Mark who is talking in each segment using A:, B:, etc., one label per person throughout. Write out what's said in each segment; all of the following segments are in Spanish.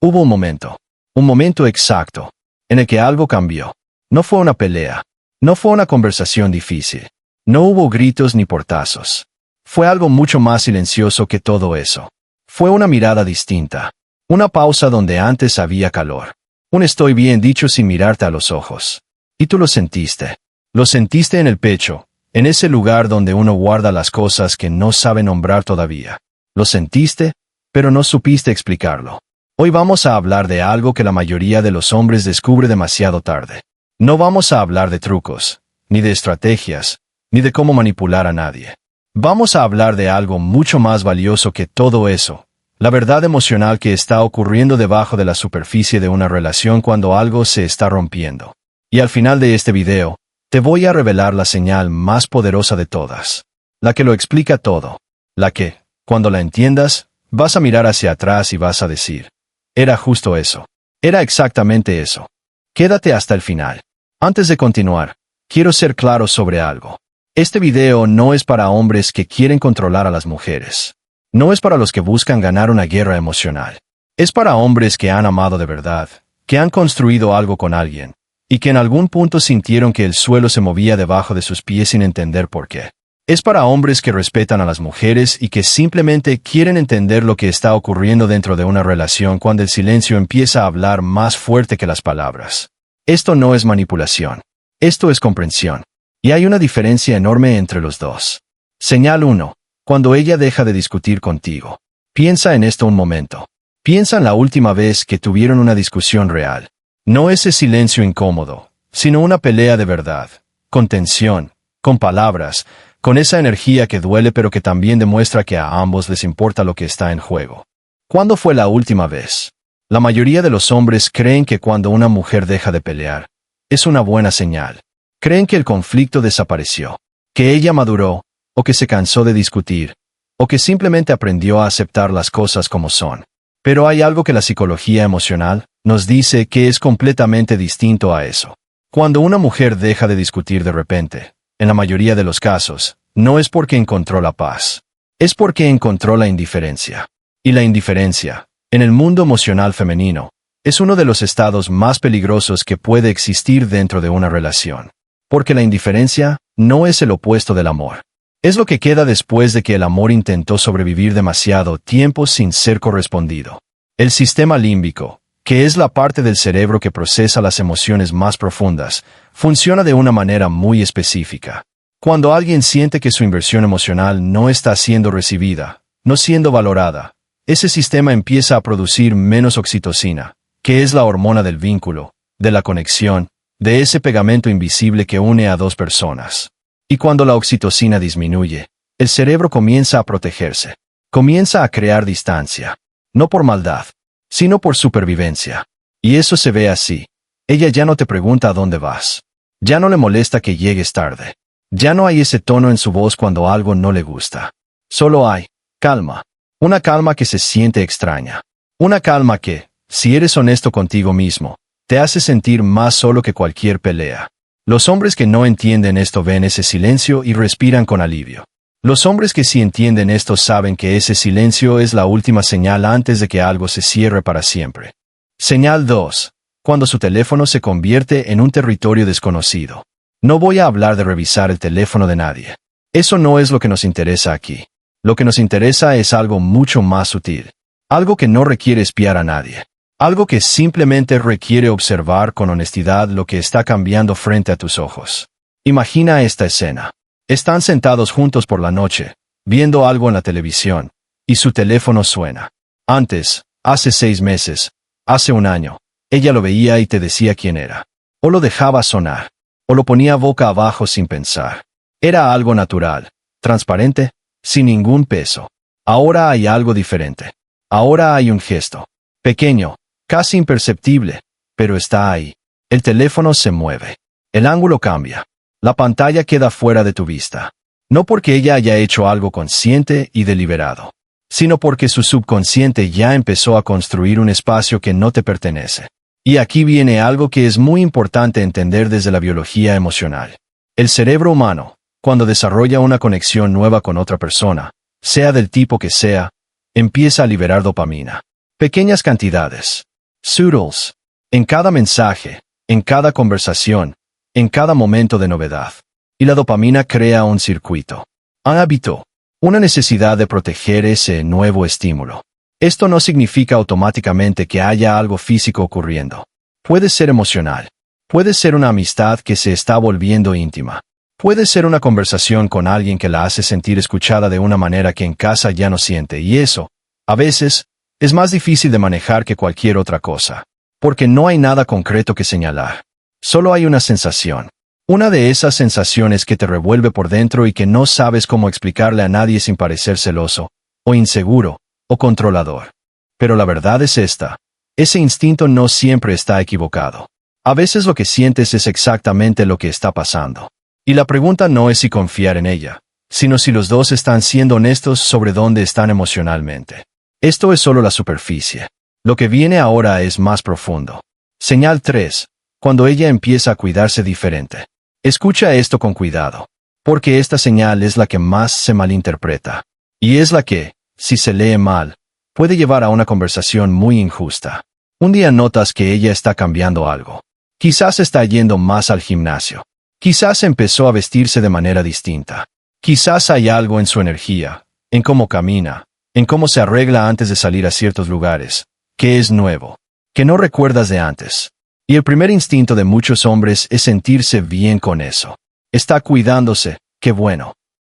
A: Hubo un momento exacto, en el que algo cambió. No fue una pelea, no fue una conversación difícil, no hubo gritos ni portazos. Fue algo mucho más silencioso que todo eso. Fue una mirada distinta, una pausa donde antes había calor. Un estoy bien dicho sin mirarte a los ojos. Y tú lo sentiste en el pecho, en ese lugar donde uno guarda las cosas que no sabe nombrar todavía. Lo sentiste, pero no supiste explicarlo. Hoy vamos a hablar de algo que la mayoría de los hombres descubre demasiado tarde. No vamos a hablar de trucos, ni de estrategias, ni de cómo manipular a nadie. Vamos a hablar de algo mucho más valioso que todo eso, la verdad emocional que está ocurriendo debajo de la superficie de una relación cuando algo se está rompiendo. Y al final de este video, te voy a revelar la señal más poderosa de todas. La que lo explica todo. La que, cuando la entiendas, vas a mirar hacia atrás y vas a decir, era justo eso. Era exactamente eso. Quédate hasta el final. Antes de continuar, quiero ser claro sobre algo. Este video no es para hombres que quieren controlar a las mujeres. No es para los que buscan ganar una guerra emocional. Es para hombres que han amado de verdad, que han construido algo con alguien, y que en algún punto sintieron que el suelo se movía debajo de sus pies sin entender por qué. Es para hombres que respetan a las mujeres y que simplemente quieren entender lo que está ocurriendo dentro de una relación cuando el silencio empieza a hablar más fuerte que las palabras. Esto no es manipulación. Esto es comprensión. Y hay una diferencia enorme entre los dos. Señal 1. Cuando ella deja de discutir contigo. Piensa en esto un momento. Piensa en la última vez que tuvieron una discusión real. No ese silencio incómodo, sino una pelea de verdad, con tensión, con palabras, con esa energía que duele pero que también demuestra que a ambos les importa lo que está en juego. ¿Cuándo fue la última vez? La mayoría de los hombres creen que cuando una mujer deja de pelear, es una buena señal. Creen que el conflicto desapareció, que ella maduró, o que se cansó de discutir, o que simplemente aprendió a aceptar las cosas como son. Pero hay algo que la psicología emocional nos dice que es completamente distinto a eso. Cuando una mujer deja de discutir de repente, en la mayoría de los casos, no es porque encontró la paz. Es porque encontró la indiferencia. Y la indiferencia, en el mundo emocional femenino, es uno de los estados más peligrosos que puede existir dentro de una relación. Porque la indiferencia no es el opuesto del amor. Es lo que queda después de que el amor intentó sobrevivir demasiado tiempo sin ser correspondido. El sistema límbico, que es la parte del cerebro que procesa las emociones más profundas, funciona de una manera muy específica. Cuando alguien siente que su inversión emocional no está siendo recibida, no siendo valorada, ese sistema empieza a producir menos oxitocina, que es la hormona del vínculo, de la conexión, de ese pegamento invisible que une a dos personas. Y cuando la oxitocina disminuye, el cerebro comienza a protegerse, comienza a crear distancia, no por maldad, sino por supervivencia. Y eso se ve así. Ella ya no te pregunta a dónde vas. Ya no le molesta que llegues tarde. Ya no hay ese tono en su voz cuando algo no le gusta. Solo hay calma. Una calma que se siente extraña. Una calma que, si eres honesto contigo mismo, te hace sentir más solo que cualquier pelea. Los hombres que no entienden esto ven ese silencio y respiran con alivio. Los hombres que sí entienden esto saben que ese silencio es la última señal antes de que algo se cierre para siempre. Señal 2. Cuando su teléfono se convierte en un territorio desconocido. No voy a hablar de revisar el teléfono de nadie. Eso no es lo que nos interesa aquí. Lo que nos interesa es algo mucho más sutil. Algo que no requiere espiar a nadie. Algo que simplemente requiere observar con honestidad lo que está cambiando frente a tus ojos. Imagina esta escena. Están sentados juntos por la noche, viendo algo en la televisión, y su teléfono suena. Antes, hace 6 meses, hace un año, ella lo veía y te decía quién era. O lo dejaba sonar, o lo ponía boca abajo sin pensar. Era algo natural, transparente, sin ningún peso. Ahora hay algo diferente. Ahora hay un gesto. Pequeño, casi imperceptible, pero está ahí. El teléfono se mueve. El ángulo cambia. La pantalla queda fuera de tu vista. No porque ella haya hecho algo consciente y deliberado, sino porque su subconsciente ya empezó a construir un espacio que no te pertenece. Y aquí viene algo que es muy importante entender desde la biología emocional. El cerebro humano, cuando desarrolla una conexión nueva con otra persona, sea del tipo que sea, empieza a liberar dopamina. Pequeñas cantidades, Zoodles. En cada mensaje, en cada conversación, en cada momento de novedad. Y la dopamina crea un circuito. Un hábito. Una necesidad de proteger ese nuevo estímulo. Esto no significa automáticamente que haya algo físico ocurriendo. Puede ser emocional. Puede ser una amistad que se está volviendo íntima. Puede ser una conversación con alguien que la hace sentir escuchada de una manera que en casa ya no siente, y eso, a veces, es más difícil de manejar que cualquier otra cosa. Porque no hay nada concreto que señalar. Solo hay una sensación. Una de esas sensaciones que te revuelve por dentro y que no sabes cómo explicarle a nadie sin parecer celoso, o inseguro, o controlador. Pero la verdad es esta. Ese instinto no siempre está equivocado. A veces lo que sientes es exactamente lo que está pasando. Y la pregunta no es si confiar en ella, sino si los dos están siendo honestos sobre dónde están emocionalmente. Esto es solo la superficie. Lo que viene ahora es más profundo. Señal 3. Cuando ella empieza a cuidarse diferente. Escucha esto con cuidado, porque esta señal es la que más se malinterpreta. Y es la que, si se lee mal, puede llevar a una conversación muy injusta. Un día notas que ella está cambiando algo. Quizás está yendo más al gimnasio. Quizás empezó a vestirse de manera distinta. Quizás hay algo en su energía, en cómo camina, en cómo se arregla antes de salir a ciertos lugares, que es nuevo, que no recuerdas de antes. Y el primer instinto de muchos hombres es sentirse bien con eso. Está cuidándose, qué bueno.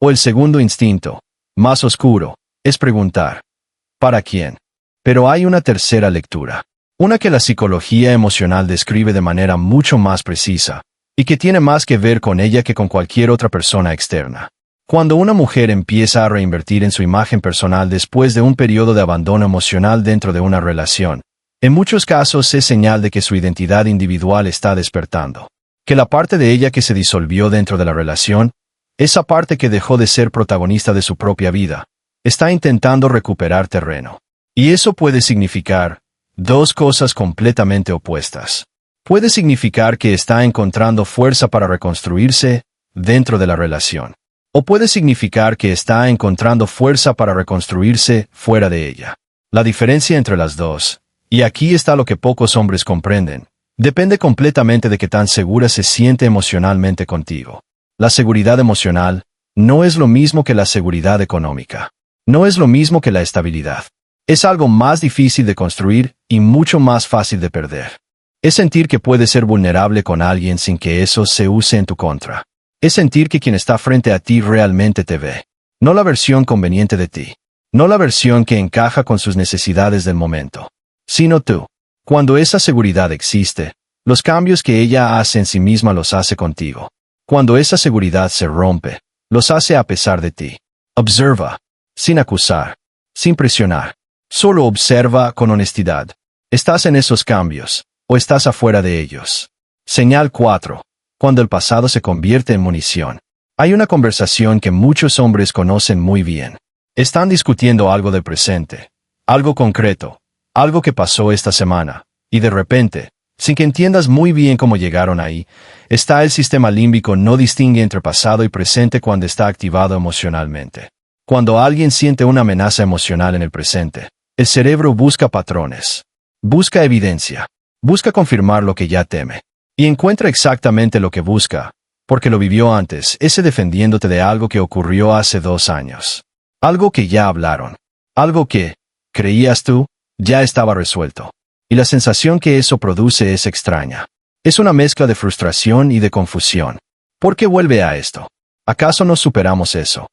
A: O el segundo instinto, más oscuro, es preguntar, ¿para quién? Pero hay una tercera lectura. Una que la psicología emocional describe de manera mucho más precisa, y que tiene más que ver con ella que con cualquier otra persona externa. Cuando una mujer empieza a reinvertir en su imagen personal después de un periodo de abandono emocional dentro de una relación, en muchos casos es señal de que su identidad individual está despertando. Que la parte de ella que se disolvió dentro de la relación, esa parte que dejó de ser protagonista de su propia vida, está intentando recuperar terreno. Y eso puede significar dos cosas completamente opuestas. Puede significar que está encontrando fuerza para reconstruirse dentro de la relación. O puede significar que está encontrando fuerza para reconstruirse fuera de ella. La diferencia entre las dos, y aquí está lo que pocos hombres comprenden, depende completamente de qué tan segura se siente emocionalmente contigo. La seguridad emocional no es lo mismo que la seguridad económica. No es lo mismo que la estabilidad. Es algo más difícil de construir y mucho más fácil de perder. Es sentir que puedes ser vulnerable con alguien sin que eso se use en tu contra. Es sentir que quien está frente a ti realmente te ve. No la versión conveniente de ti. No la versión que encaja con sus necesidades del momento. Sino tú. Cuando esa seguridad existe, los cambios que ella hace en sí misma los hace contigo. Cuando esa seguridad se rompe, los hace a pesar de ti. Observa. Sin acusar. Sin presionar. Solo observa con honestidad. ¿Estás en esos cambios, o estás afuera de ellos? Señal 4. Cuando el pasado se convierte en munición. Hay una conversación que muchos hombres conocen muy bien. Están discutiendo algo del presente. Algo concreto. Algo que pasó esta semana. Y de repente, sin que entiendas muy bien cómo llegaron ahí, está el sistema límbico no distingue entre pasado y presente cuando está activado emocionalmente. Cuando alguien siente una amenaza emocional en el presente, el cerebro busca patrones. Busca evidencia. Busca confirmar lo que ya teme. Y encuentra exactamente lo que busca, porque lo vivió antes, ese defendiéndote de algo que ocurrió hace 2 años. Algo que ya hablaron. Algo que, creías tú, ya estaba resuelto. Y la sensación que eso produce es extraña. Es una mezcla de frustración y de confusión. ¿Por qué vuelve a esto? ¿Acaso no superamos eso?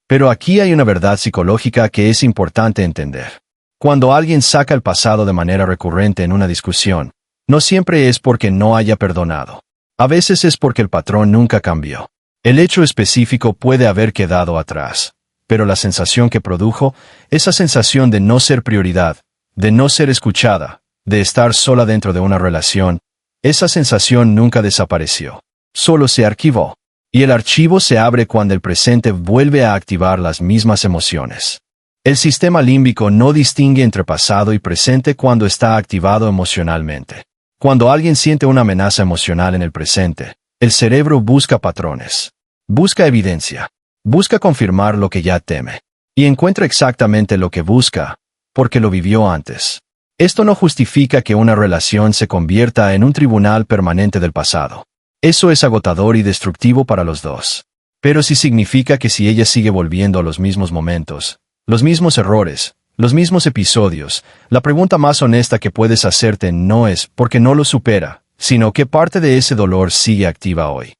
A: Pero aquí hay una verdad psicológica que es importante entender. Cuando alguien saca el pasado de manera recurrente en una discusión, no siempre es porque no haya perdonado. A veces es porque el patrón nunca cambió. El hecho específico puede haber quedado atrás, pero la sensación que produjo, esa sensación de no ser prioridad, de no ser escuchada, de estar sola dentro de una relación, esa sensación nunca desapareció. Solo se archivó. Y el archivo se abre cuando el presente vuelve a activar las mismas emociones. El sistema límbico no distingue entre pasado y presente cuando está activado emocionalmente. Cuando alguien siente una amenaza emocional en el presente, el cerebro busca patrones. Busca evidencia. Busca confirmar lo que ya teme. Y encuentra exactamente lo que busca, porque lo vivió antes. Esto no justifica que una relación se convierta en un tribunal permanente del pasado. Eso es agotador y destructivo para los dos. Pero sí significa que si ella sigue volviendo a los mismos momentos, los mismos errores, los mismos episodios, la pregunta más honesta que puedes hacerte no es ¿por qué no lo supera?, sino ¿qué parte de ese dolor sigue activa hoy?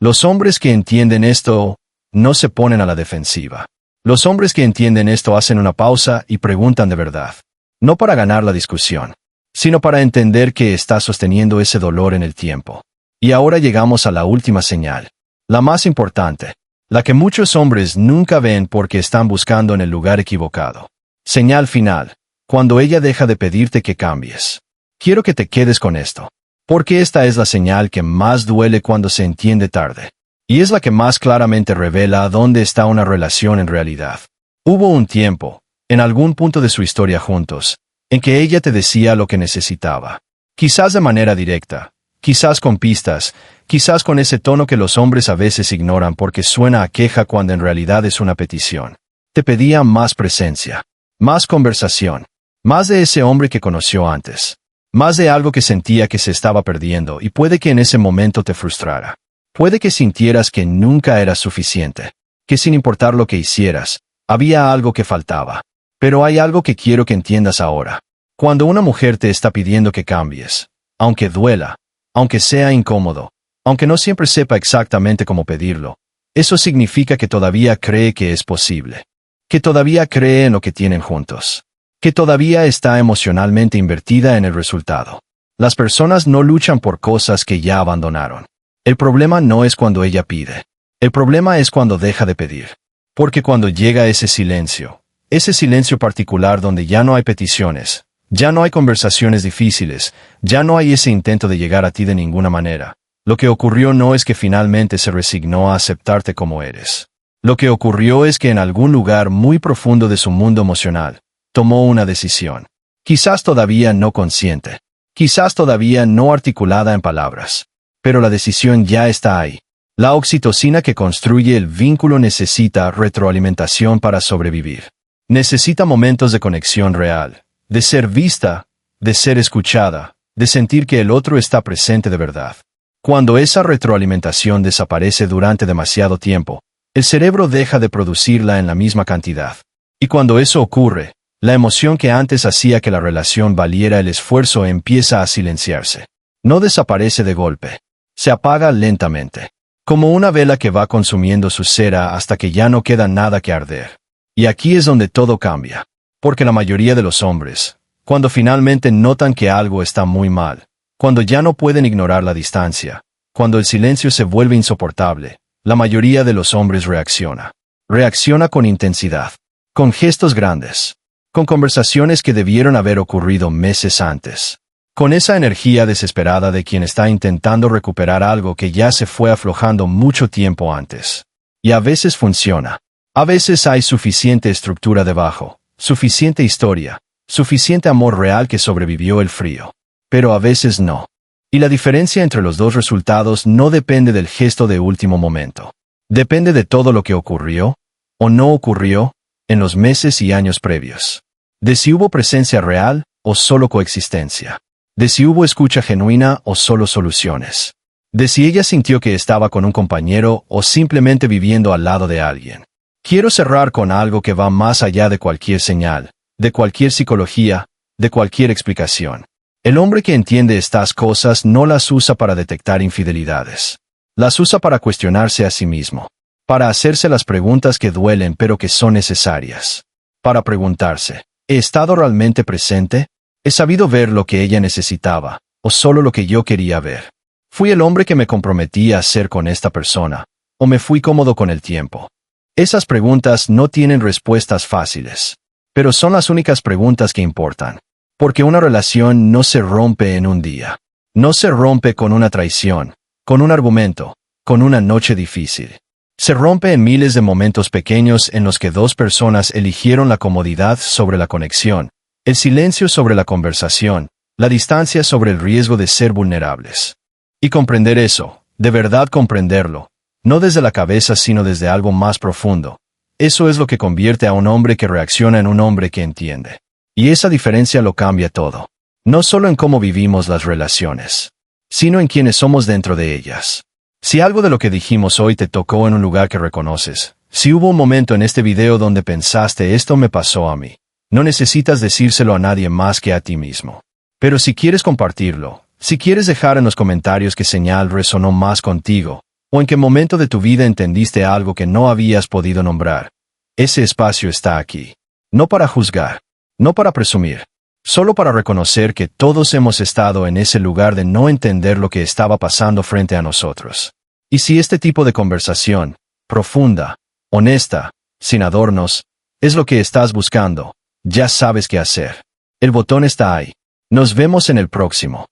A: Los hombres que entienden esto no se ponen a la defensiva. Los hombres que entienden esto hacen una pausa y preguntan de verdad. No para ganar la discusión, sino para entender que está sosteniendo ese dolor en el tiempo. Y ahora llegamos a la última señal. La más importante. La que muchos hombres nunca ven porque están buscando en el lugar equivocado. Señal final. Cuando ella deja de pedirte que cambies. Quiero que te quedes con esto. Porque esta es la señal que más duele cuando se entiende tarde. Y es la que más claramente revela dónde está una relación en realidad. Hubo un tiempo, en algún punto de su historia juntos, en que ella te decía lo que necesitaba. Quizás de manera directa, quizás con pistas, quizás con ese tono que los hombres a veces ignoran porque suena a queja cuando en realidad es una petición. Te pedía más presencia, más conversación, más de ese hombre que conoció antes, más de algo que sentía que se estaba perdiendo y puede que en ese momento te frustrara. Puede que sintieras que nunca eras suficiente, que sin importar lo que hicieras, había algo que faltaba. Pero hay algo que quiero que entiendas ahora. Cuando una mujer te está pidiendo que cambies, aunque duela, aunque sea incómodo, aunque no siempre sepa exactamente cómo pedirlo, eso significa que todavía cree que es posible. Que todavía cree en lo que tienen juntos. Que todavía está emocionalmente invertida en el resultado. Las personas no luchan por cosas que ya abandonaron. El problema no es cuando ella pide. El problema es cuando deja de pedir. Porque cuando llega ese silencio particular donde ya no hay peticiones, ya no hay conversaciones difíciles, ya no hay ese intento de llegar a ti de ninguna manera, lo que ocurrió no es que finalmente se resignó a aceptarte como eres. Lo que ocurrió es que en algún lugar muy profundo de su mundo emocional, tomó una decisión. Quizás todavía no consciente. Quizás todavía no articulada en palabras. Pero la decisión ya está ahí. La oxitocina que construye el vínculo necesita retroalimentación para sobrevivir. Necesita momentos de conexión real, de ser vista, de ser escuchada, de sentir que el otro está presente de verdad. Cuando esa retroalimentación desaparece durante demasiado tiempo, el cerebro deja de producirla en la misma cantidad. Y cuando eso ocurre, la emoción que antes hacía que la relación valiera el esfuerzo empieza a silenciarse. No desaparece de golpe. Se apaga lentamente. Como una vela que va consumiendo su cera hasta que ya no queda nada que arder. Y aquí es donde todo cambia. Porque la mayoría de los hombres, cuando finalmente notan que algo está muy mal, cuando ya no pueden ignorar la distancia, cuando el silencio se vuelve insoportable, la mayoría de los hombres reacciona. Reacciona con intensidad. Con gestos grandes. Con conversaciones que debieron haber ocurrido meses antes. Con esa energía desesperada de quien está intentando recuperar algo que ya se fue aflojando mucho tiempo antes. Y a veces funciona. A veces hay suficiente estructura debajo, suficiente historia, suficiente amor real que sobrevivió el frío. Pero a veces no. Y la diferencia entre los dos resultados no depende del gesto de último momento. Depende de todo lo que ocurrió, o no ocurrió, en los meses y años previos. De si hubo presencia real, o solo coexistencia. De si hubo escucha genuina o solo soluciones. De si ella sintió que estaba con un compañero o simplemente viviendo al lado de alguien. Quiero cerrar con algo que va más allá de cualquier señal, de cualquier psicología, de cualquier explicación. El hombre que entiende estas cosas no las usa para detectar infidelidades. Las usa para cuestionarse a sí mismo. Para hacerse las preguntas que duelen pero que son necesarias. Para preguntarse, ¿he estado realmente presente? ¿He sabido ver lo que ella necesitaba, o solo lo que yo quería ver? ¿Fui el hombre que me comprometí a ser con esta persona, o me fui cómodo con el tiempo? Esas preguntas no tienen respuestas fáciles, pero son las únicas preguntas que importan. Porque una relación no se rompe en un día. No se rompe con una traición, con un argumento, con una noche difícil. Se rompe en miles de momentos pequeños en los que dos personas eligieron la comodidad sobre la conexión. El silencio sobre la conversación, la distancia sobre el riesgo de ser vulnerables. Y comprender eso, de verdad comprenderlo, no desde la cabeza sino desde algo más profundo, eso es lo que convierte a un hombre que reacciona en un hombre que entiende. Y esa diferencia lo cambia todo. No solo en cómo vivimos las relaciones, sino en quiénes somos dentro de ellas. Si algo de lo que dijimos hoy te tocó en un lugar que reconoces, si hubo un momento en este video donde pensaste esto me pasó a mí, no necesitas decírselo a nadie más que a ti mismo. Pero si quieres compartirlo, si quieres dejar en los comentarios qué señal resonó más contigo, o en qué momento de tu vida entendiste algo que no habías podido nombrar, ese espacio está aquí. No para juzgar, no para presumir, solo para reconocer que todos hemos estado en ese lugar de no entender lo que estaba pasando frente a nosotros. Y si este tipo de conversación, profunda, honesta, sin adornos, es lo que estás buscando, ya sabes qué hacer. El botón está ahí. Nos vemos en el próximo.